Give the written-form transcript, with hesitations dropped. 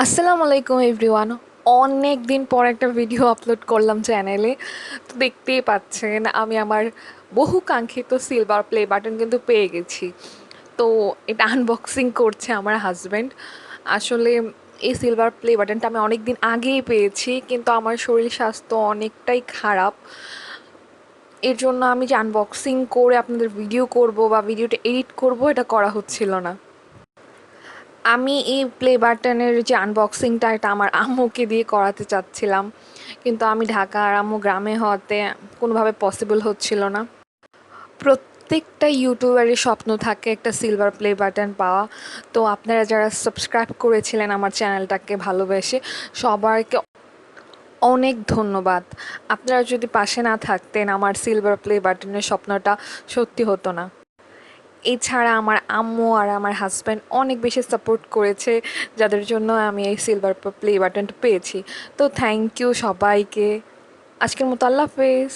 আসসালামু আলাইকুম এভরিওয়ান। অনেক দিন পর একটা ভিডিও আপলোড করলাম চ্যানেলে। তো দেখতেই পাচ্ছেন আমি আমার বহু কাঙ্ক্ষিত সিলভার প্লে বাটন কিন্তু পেয়ে গেছি। তো এটা আনবক্সিং করছে আমার হাজব্যান্ড। আসলে এই সিলভার প্লে বাটনটা আমি অনেক দিন আগেই পেয়েছি, কিন্তু আমার শরীর স্বাস্থ্য অনেকটাই খারাপ। এর জন্য আমি যে আনবক্সিং করে আপনাদের ভিডিও করব বা ভিডিওটা এডিট করব, এটা করা হচ্ছিল না। আমি এই প্লে বাটনের যে আনবক্সিংটা এটা আমার আম্মুকে দিয়ে করাতে চাচ্ছিলাম, কিন্তু আমি ঢাকা আর আম্মু গ্রামে হওয়াতে কোনোভাবে পসিবল হচ্ছিল না। প্রত্যেকটা ইউটিউবারের স্বপ্ন থাকে একটা সিলভার প্লে বাটন পাওয়া। তো আপনারা যারা সাবস্ক্রাইব করেছিলেন আমার চ্যানেলটাকে ভালোবেসে, সবাইকে অনেক ধন্যবাদ। আপনারা যদি পাশে না থাকতেন, আমার সিলভার প্লে বাটনের স্বপ্নটা সত্যি হতো না। এছাড়া আমার আম্মু আর আমার হাজব্যান্ড অনেক বেশি সাপোর্ট করেছে, যাদের জন্য আমি এই সিলভার প্লে বাটনটা পেয়েছি। তো থ্যাংক ইউ সবাইকে। আজকের মতো আল্লাহ হাফেজ।